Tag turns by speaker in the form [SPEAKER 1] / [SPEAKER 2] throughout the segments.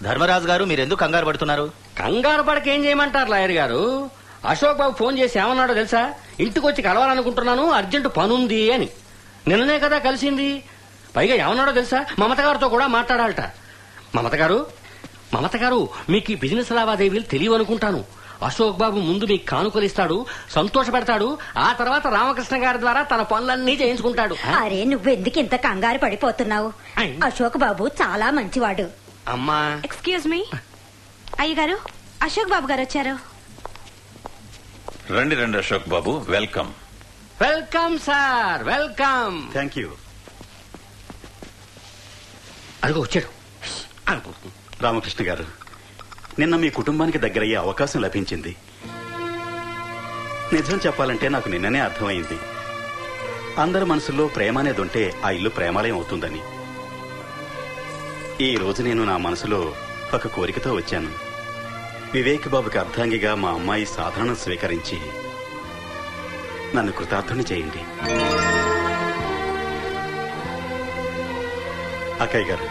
[SPEAKER 1] ధర్మరాజు గారు మీరెందుకు కంగారు పడుతున్నారు?
[SPEAKER 2] కంగారు పడక ఏం చేయమంటారు లాయర్ గారు? అశోక్ బాబు ఫోన్ చేసి ఏమన్నాడో తెలుసా? ఇంటికి వచ్చి కలవాలనుకుంటున్నాను, అర్జెంటు పనుంది అని. నిన్ననే కదా కలిసింది. పైగా ఏమన్నాడో తెలుసా? మమత గారితో కూడా మాట్లాడాలట. మమత గారు మీకు ఈ బిజినెస్ లావాదేవీలు తెలియవనుకుంటాను. అశోక్ బాబు ముందు మీకు కానుకలిస్తాడు, సంతోష పెడతాడు. ఆ తర్వాత రామకృష్ణ గారి ద్వారా తన పనులన్నీ చేయించుకుంటాడు.
[SPEAKER 3] అరే నువ్వెందుకు ఇంత కంగారు పడిపోతున్నావు? అశోక్ బాబు చాలా మంచివాడు.
[SPEAKER 2] అమ్మా
[SPEAKER 4] ఎక్స్క్యూజ్ మీ అయ్యగారు, అశోక్ బాబు గారు వచ్చారు.
[SPEAKER 5] రండి రండి Ashok Babu, welcome.
[SPEAKER 2] Welcome sir, welcome.
[SPEAKER 6] Thank you.
[SPEAKER 2] అదిగో వచ్చాడు.
[SPEAKER 6] రామకృష్ణ గారు, నిన్న మీ కుటుంబానికి దగ్గరయ్యే అవకాశం లభించింది. నిజం చెప్పాలంటే నాకు నిన్ననే అర్థమైంది. అందరి మనసుల్లో ప్రేమ అనేది ఉంటే ఆ ఇల్లు ప్రేమాలయం అవుతుందని. ఈ రోజు నేను నా మనసులో ఒక కోరికతో వచ్చాను. వివేక్ బాబుకి అర్ధాంగిగా మా అమ్మాయి సాధనను స్వీకరించి నన్ను కృతార్థుని చేయండి. అక్కయ్య గారు,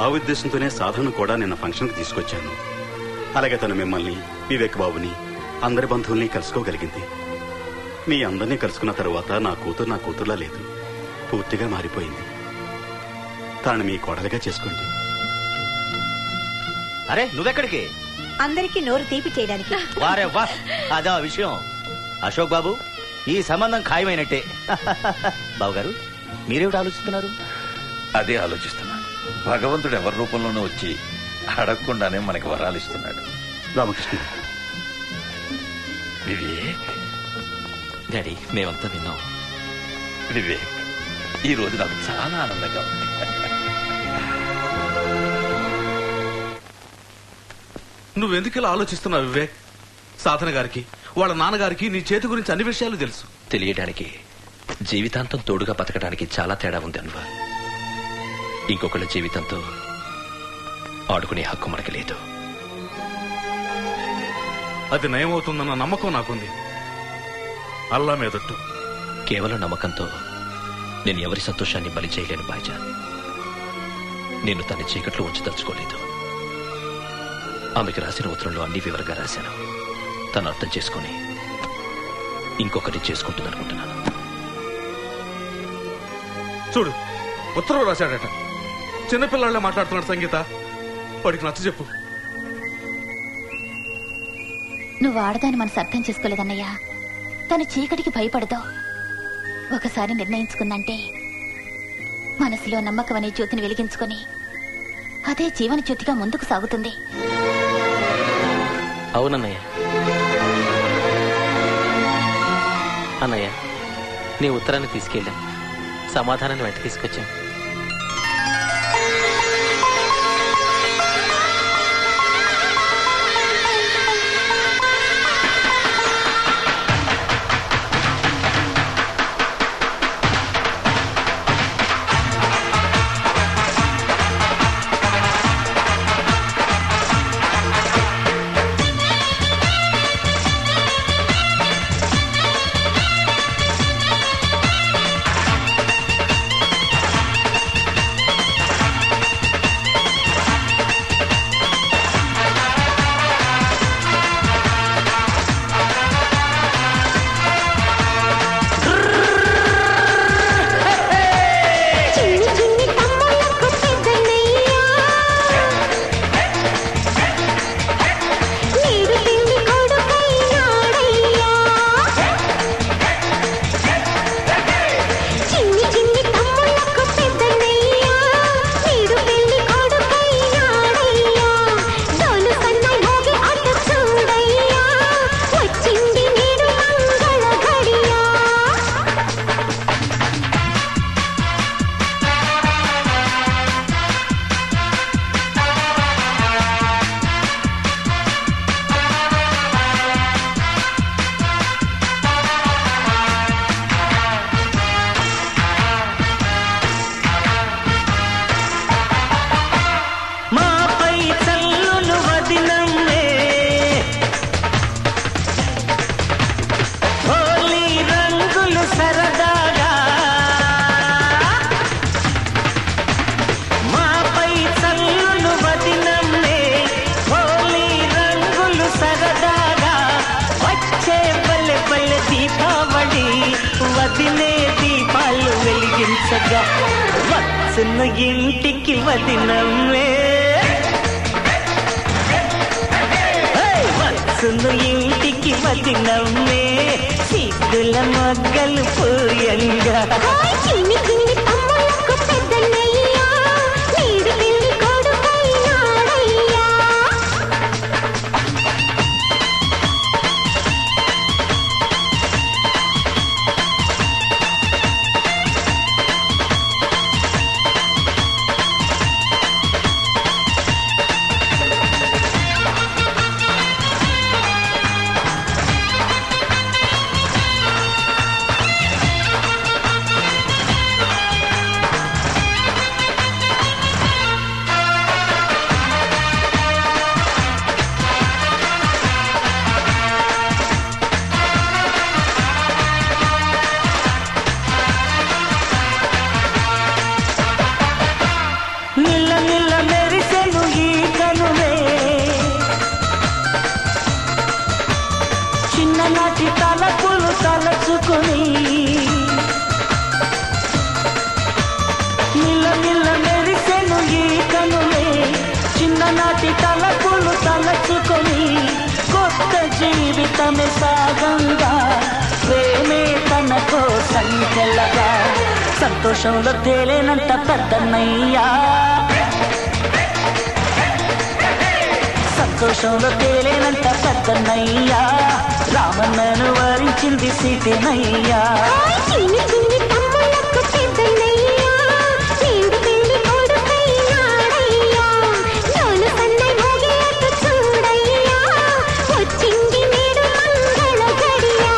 [SPEAKER 6] ఆ ఉద్దేశంతోనే సాధనను కూడా నిన్న ఫంక్షన్కి తీసుకొచ్చాను. అలాగే తను మిమ్మల్ని, వివేక్ బాబుని, అందరి బంధువుల్ని కలుసుకోగలిగింది. మీ అందరినీ కలుసుకున్న తరువాత నా కూతురులా లేదు, పూర్తిగా మారిపోయింది. తనని మీ కోడలిగా చేసుకోండి.
[SPEAKER 1] అరే నువ్వెక్కడికి?
[SPEAKER 3] అందరికీ నోరు తీపి చేయడానికి.
[SPEAKER 1] వారే వా, అదా విషయం. అశోక్ బాబు, ఈ సంబంధం ఖాయమైనట్టే. బాబు గారు, మీరేమిటి ఆలోచిస్తున్నారు?
[SPEAKER 5] అదే ఆలోచిస్తున్నాను. భగవంతుడు ఎవరి రూపంలోనూ వచ్చి అడగకుండానే మనకి వరాలు ఇస్తున్నాడు.
[SPEAKER 6] రామకృష్ణ,
[SPEAKER 5] వివేక్
[SPEAKER 7] డాడీ, మేమంతా విన్నాం.
[SPEAKER 5] వివేక్, ఈ రోజు నాకు చాలా ఆనందంగా ఉంది.
[SPEAKER 8] నువ్వెందుకు ఇలా ఆలోచిస్తున్నావు వివేక్? సాధన గారికి, వాళ్ళ నాన్నగారికి నీ చేతి గురించి అన్ని విషయాలు తెలుసు.
[SPEAKER 7] తెలియడానికి, జీవితాంతం తోడుగా బతకడానికి చాలా తేడా ఉంది అన్వా. ఇంకొకళ్ళ జీవితంతో ఆడుకునే హక్కు మనకి లేదు.
[SPEAKER 8] అది నయమవుతుందన్న నమ్మకం నాకుంది. అల్లా మీదట్టు.
[SPEAKER 7] కేవలం నమ్మకంతో నేను ఎవరి సంతోషాన్ని బలి చేయలేను బాయ్జా. నేను తన చీకట్లో ఉంచదలుచుకోలేదు. ఆమెకు రాసిన ఉత్తరంలో అన్ని వివరంగా రాశాను. తను అర్థం చేసుకుని ఇంకొకరిని చేసుకుంటుందనుకుంటున్నాను.
[SPEAKER 8] చూడు, ఉత్తరం రాశాడట. చిన్నపిల్లలే మాట్లాడుతున్నాడు. సంగీత, వాడికి నచ్చ చెప్పు.
[SPEAKER 9] నువ్వు ఆడదాని మనసు అర్థం చేసుకోలేదన్నయ్యా. తను చీకటికి భయపడదు. ఒకసారి నిర్ణయించుకుందంటే మనసులో నమ్మకం అనే జ్యోతిని వెలిగించుకొని అదే జీవన జ్యోతిగా ముందుకు సాగుతుంది.
[SPEAKER 7] అవునన్నయ్య. అన్నయ్య, నీ ఉత్తరాన్ని తీసుకెళ్ళాం, సమాధానాన్ని వెంట తీసుకొచ్చాం.
[SPEAKER 10] వలసున్న ఇంటికి వదినమ్మే వలసున్న ఇంటికి వదినమ్మే సిగ్గుల మొగ్గలు పూయంగా
[SPEAKER 11] చిన్ని చిన్ని తమ్ములకు పెద్దన్నయ్యా నీడు పెళ్లి కొడుకైనాడయ్యా
[SPEAKER 10] నిల్ల నిల్ల మెరిసెను ఈ కనులే చిన్ననాటి తలపులు తలచుకుని నిల్ల నిల్ల మెరిసెను ఈ కనులే చిన్ననాటి తలపులు తలచుకొని కొత్త జీవితమే సాగంగా ప్రేమే తనకో సంఖ్యలగా సంతోషంలో తేలేనంత పెద్దన్నయ్యా సంతోషంలో తేలేనంత పెద్దన్నయ్యా రామన్నను వరించింది సీతనయ్యా
[SPEAKER 11] చిన్ని చిన్ని తమ్ములకు పెద్దన్నయ్యా నీడు పెళ్లి కొడుకైనాడయ్యా నోలు సన్నై మోగేట్టు చూడయ్యా వచ్చింది నేడు మంగళ గడియా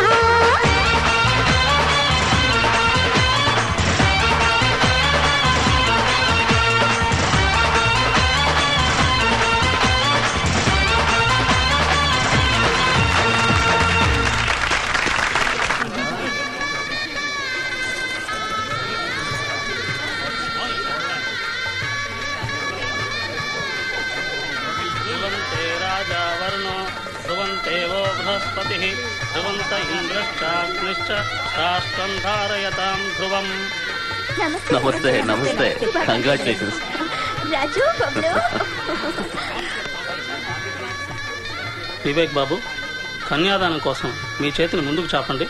[SPEAKER 2] ధ్రువంతే రాజా వర్ణో ధ్రువంతే వో బృహస్పతి ధ్రువంత ఇంద్రశ్చాగ్నిశ్చ రాష్ట్రం ధారయతాం ధ్రువం.
[SPEAKER 9] నమస్తే నమస్తే కంగ్రాచులేషన్స్ రాజు బబ్లు
[SPEAKER 2] వివేక్ బాబు, కన్యాదానం కోసం మీ చేతిని ముందుకు చాపండి.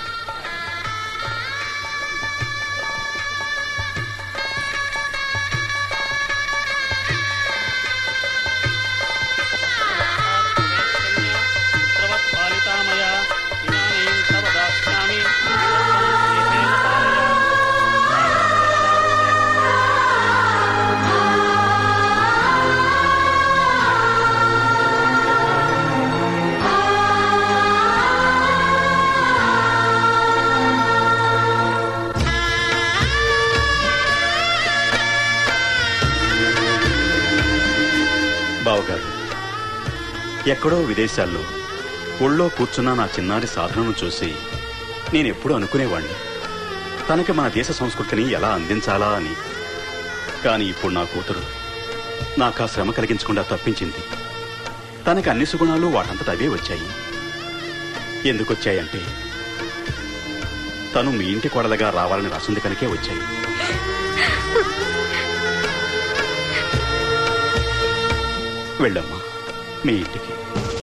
[SPEAKER 6] బావగారు, ఎక్కడో విదేశాల్లో ఒళ్ళో కూర్చున్న నా చిన్నారి సాధనను చూసి నేనెప్పుడు అనుకునేవాణ్ణి తనకి మన దేశ సంస్కృతిని ఎలా అందించాలా అని. కాని ఇప్పుడు నా కూతురు నాకా శ్రమ కలిగించకుండా తప్పించింది. తనకి అన్ని సుగుణాలు వాటంతట అవే వచ్చాయి. ఎందుకొచ్చాయంటే తను మీ ఇంటి కోడలుగా రావాలని రాసుంది కనుకే వచ్చాయి. వెళ్ళమ్మా మీ ఇంటికి.